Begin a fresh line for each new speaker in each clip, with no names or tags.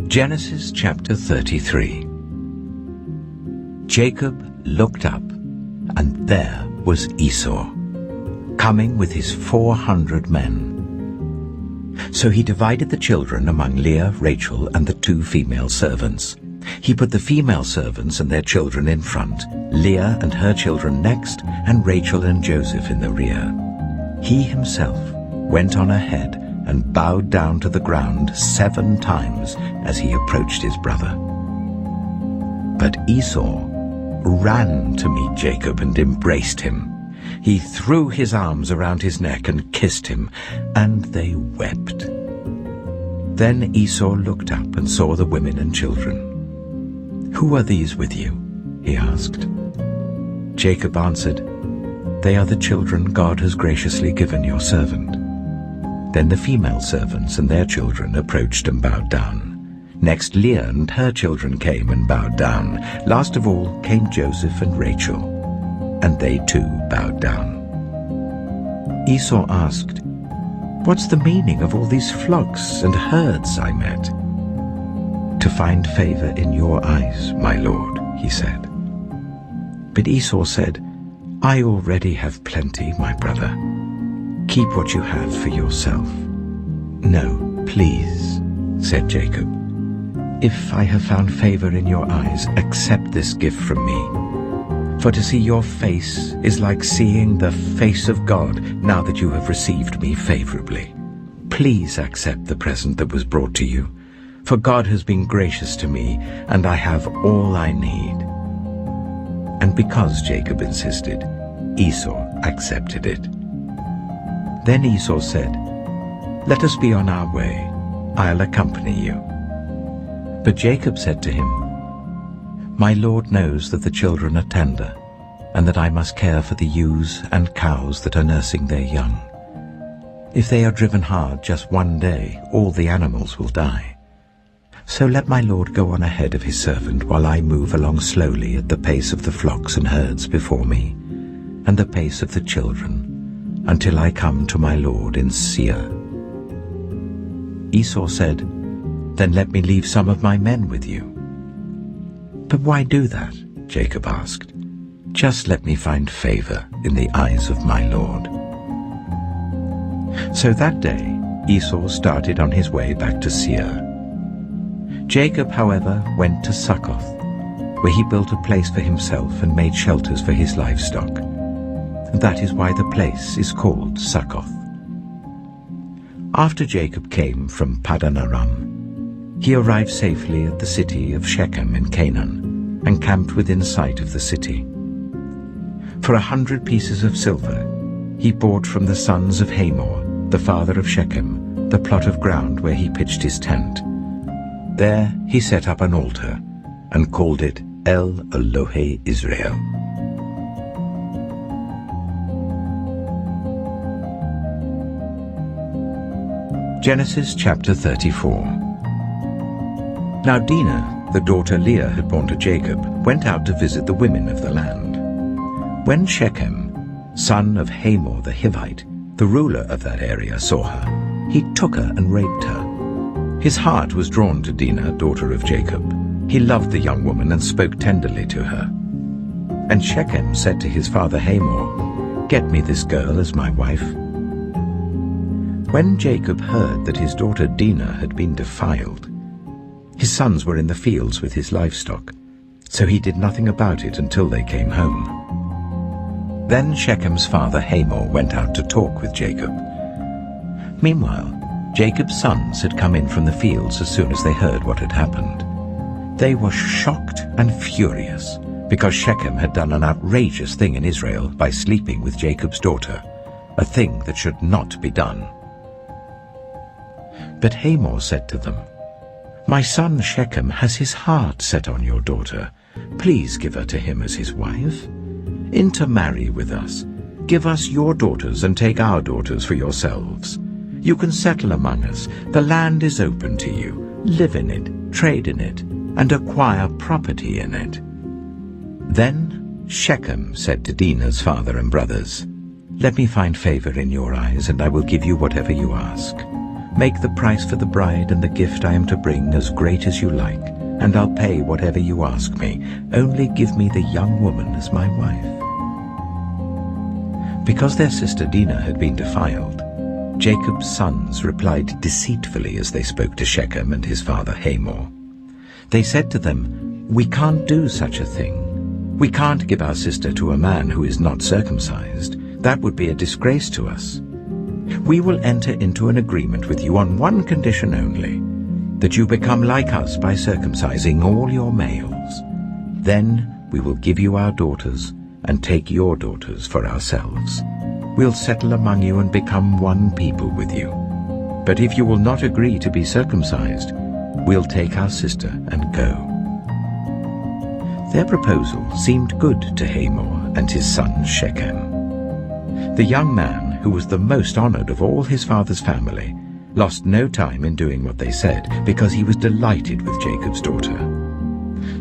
Genesis chapter 33. Jacob looked up, and there was Esau, coming with his 400 men. So he divided the children among Leah, Rachel, and the 2 female servants. He put the female servants and their children in front, Leah and her children next, and Rachel and Joseph in the rear. He himself went on ahead and bowed down to the ground 7 times as he approached his brother. But Esau ran to meet Jacob and embraced him. He threw his arms around his neck and kissed him, and they wept. Then Esau looked up and saw the women and children. "Who are these with you?" he asked. Jacob answered, "They are the children God has graciously given your servant." Then the female servants and their children approached and bowed down. Next Leah and her children came and bowed down. Last of all came Joseph and Rachel, and they too bowed down. Esau asked, "What's the meaning of all these flocks and herds I met?" "To find favor in your eyes, my lord," he said. But Esau said, "I already have plenty, my brother. Keep what you have for yourself." "No, please," said Jacob. "If I have found favor in your eyes, accept this gift from me. For to see your face is like seeing the face of God now that you have received me favorably. Please accept the present that was brought to you, for God has been gracious to me, and I have all I need." And because Jacob insisted, Esau accepted it. Then Esau said, "Let us be on our way. I'll accompany you." But Jacob said to him, "My Lord knows that the children are tender, and that I must care for the ewes and cows that are nursing their young. If they are driven hard just one day, all the animals will die. So let my Lord go on ahead of his servant while I move along slowly at the pace of the flocks and herds before me, and the pace of the children, until I come to my Lord in Seir." Esau said, "Then let me leave some of my men with you." "But why do that?" Jacob asked. "Just let me find favor in the eyes of my Lord." So that day Esau started on his way back to Seir. Jacob, however, went to Succoth, where he built a place for himself and made shelters for his livestock. That is why the place is called Succoth. After Jacob came from Paddan Aram, he arrived safely at the city of Shechem in Canaan and camped within sight of the city. For 100 pieces of silver he bought from the sons of Hamor, the father of Shechem, the plot of ground where he pitched his tent. There he set up an altar and called it El Elohe Israel. Genesis chapter 34. Now Dinah, the daughter Leah had borne to Jacob, went out to visit the women of the land. When Shechem, son of Hamor the Hivite, the ruler of that area, saw her, he took her and raped her. His heart was drawn to Dinah, daughter of Jacob. He loved the young woman and spoke tenderly to her. And Shechem said to his father Hamor, "Get me this girl as my wife." When Jacob heard that his daughter Dinah had been defiled, his sons were in the fields with his livestock, so he did nothing about it until they came home. Then Shechem's father Hamor went out to talk with Jacob. Meanwhile, Jacob's sons had come in from the fields as soon as they heard what had happened. They were shocked and furious because Shechem had done an outrageous thing in Israel by sleeping with Jacob's daughter, a thing that should not be done. But Hamor said to them, "My son Shechem has his heart set on your daughter. Please give her to him as his wife. Intermarry with us. Give us your daughters and take our daughters for yourselves. You can settle among us. The land is open to you. Live in it, trade in it, and acquire property in it." Then Shechem said to Dinah's father and brothers, "Let me find favor in your eyes, and I will give you whatever you ask. Make the price for the bride and the gift I am to bring as great as you like, and I'll pay whatever you ask me. Only give me the young woman as my wife." Because their sister Dinah had been defiled, Jacob's sons replied deceitfully as they spoke to Shechem and his father Hamor. They said to them, "We can't do such a thing. We can't give our sister to a man who is not circumcised. That would be a disgrace to us. We will enter into an agreement with you on one condition only, that you become like us by circumcising all your males. Then we will give you our daughters and take your daughters for ourselves. We'll settle among you and become one people with you. But if you will not agree to be circumcised, we'll take our sister and go." Their proposal seemed good to Hamor and his son Shechem. The young man, who was the most honored of all his father's family, lost no time in doing what they said, because he was delighted with Jacob's daughter.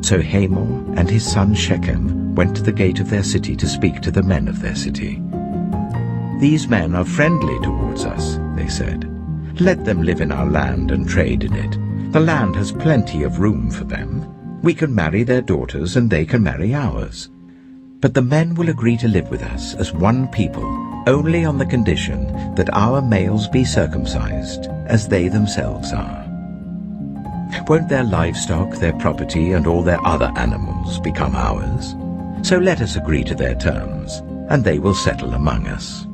So Hamor and his son Shechem went to the gate of their city to speak to the men of their city. "These men are friendly towards us," they said. "Let them live in our land and trade in it. The land has plenty of room for them. We can marry their daughters and they can marry ours. But the men will agree to live with us as one people, only on the condition that our males be circumcised, as they themselves are. Won't their livestock, their property, and all their other animals become ours? So let us agree to their terms, and they will settle among us."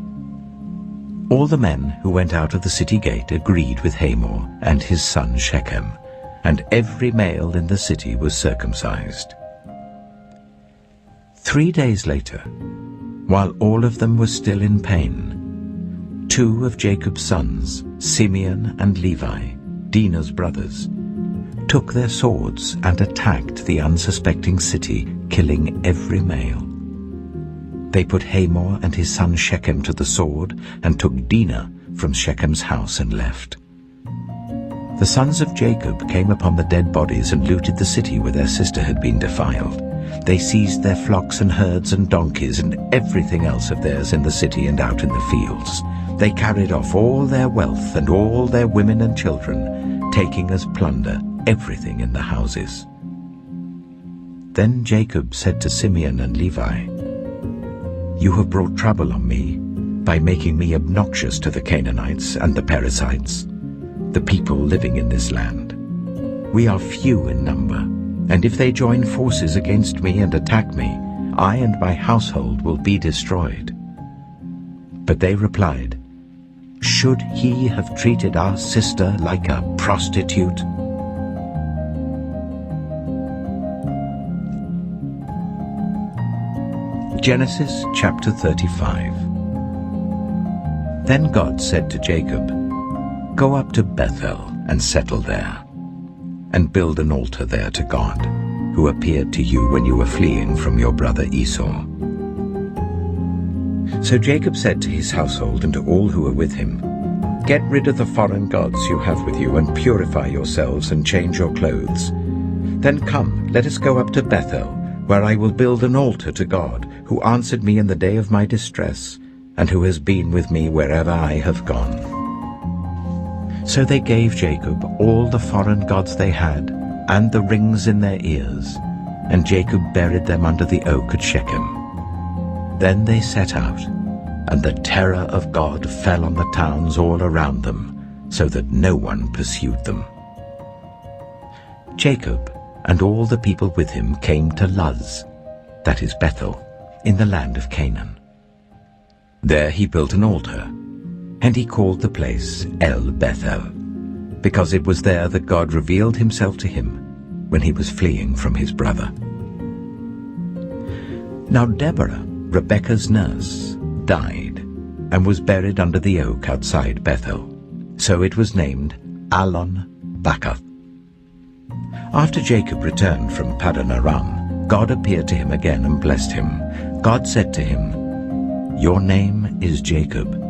All the men who went out of the city gate agreed with Hamor and his son Shechem, and every male in the city was circumcised. 3 days later, while all of them were still in pain, 2 of Jacob's sons, Simeon and Levi, Dinah's brothers, took their swords and attacked the unsuspecting city, killing every male. They put Hamor and his son Shechem to the sword and took Dinah from Shechem's house and left. The sons of Jacob came upon the dead bodies and looted the city where their sister had been defiled. They seized their flocks and herds and donkeys and everything else of theirs in the city and out in the fields. They carried off all their wealth and all their women and children, taking as plunder everything in the houses. Then Jacob said to Simeon and Levi, "You have brought trouble on me by making me obnoxious to the Canaanites and the Perizzites, the people living in this land. We are few in number, and if they join forces against me and attack me, I and my household will be destroyed." But they replied, "Should he have treated our sister like a prostitute?" Genesis chapter 35. Then God said to Jacob, "Go up to Bethel and settle there, and build an altar there to God, who appeared to you when you were fleeing from your brother Esau." So Jacob said to his household and to all who were with him, "Get rid of the foreign gods you have with you, and purify yourselves and change your clothes. Then come, let us go up to Bethel, where I will build an altar to God, who answered me in the day of my distress, and who has been with me wherever I have gone." So they gave Jacob all the foreign gods they had, and the rings in their ears, and Jacob buried them under the oak at Shechem. Then they set out, and the terror of God fell on the towns all around them, so that no one pursued them. Jacob and all the people with him came to Luz, that is Bethel, in the land of Canaan. There he built an altar, and he called the place El Bethel, because it was there that God revealed himself to him when he was fleeing from his brother. Now Deborah, Rebekah's nurse, died, and was buried under the oak outside Bethel. So it was named Allon Bacuth. After Jacob returned from Paddan Aram, God appeared to him again and blessed him. God said to him, "Your name is Jacob,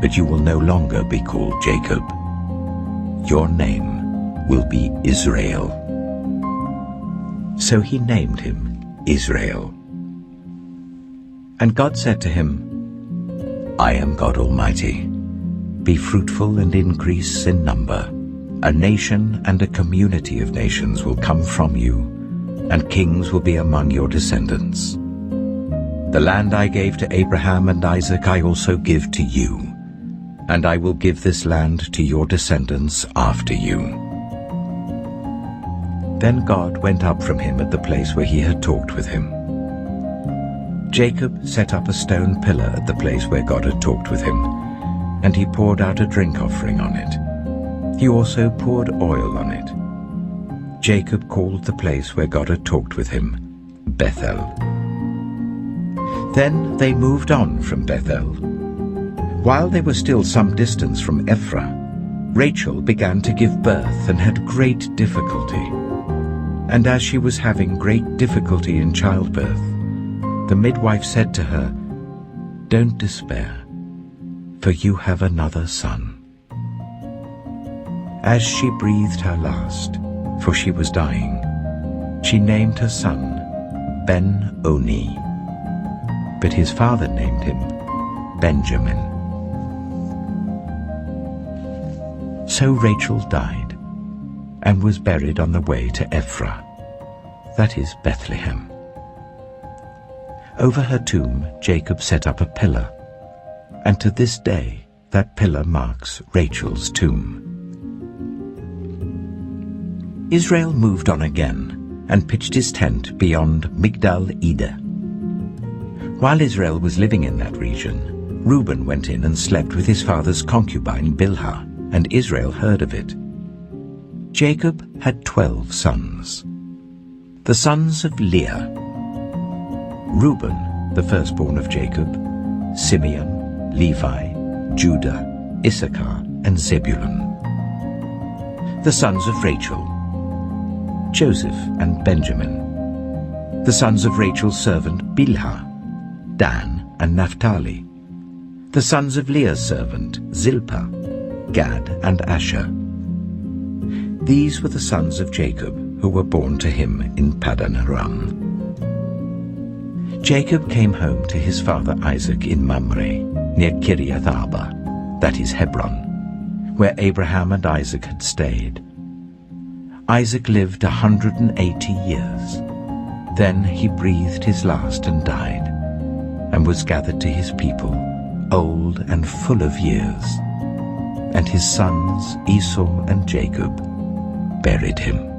but you will no longer be called Jacob. Your name will be Israel." So he named him Israel. And God said to him, "I am God Almighty. Be fruitful and increase in number. A nation and a community of nations will come from you, and kings will be among your descendants. The land I gave to Abraham and Isaac I also give to you, and I will give this land to your descendants after you." Then God went up from him at the place where he had talked with him. Jacob set up a stone pillar at the place where God had talked with him, and he poured out a drink offering on it. He also poured oil on it. Jacob called the place where God had talked with him Bethel. Then they moved on from Bethel. While they were still some distance from Ephrath, Rachel began to give birth and had great difficulty. And as she was having great difficulty in childbirth, the midwife said to her, "Don't despair, for you have another son." As she breathed her last, for she was dying, she named her son Ben-Oni, but his father named him Benjamin. So Rachel died, and was buried on the way to Ephrath, that is Bethlehem. Over her tomb Jacob set up a pillar, and to this day that pillar marks Rachel's tomb. Israel moved on again and pitched his tent beyond Migdal-Eder. While Israel was living in that region, Reuben went in and slept with his father's concubine Bilhah, and Israel heard of it. Jacob had 12 sons. The sons of Leah: Reuben, the firstborn of Jacob, Simeon, Levi, Judah, Issachar, and Zebulun. The sons of Rachel: Joseph and Benjamin. The sons of Rachel's servant Bilhah: Dan and Naphtali. The sons of Leah's servant Zilpah: Gad and Asher. These were the sons of Jacob who were born to him in Paddan Aram. Jacob came home to his father Isaac in Mamre, near Kiriath Arba, that is Hebron, where Abraham and Isaac had stayed. Isaac lived 180 years. Then he breathed his last and died, and was gathered to his people, old and full of years. And his sons Esau and Jacob buried him.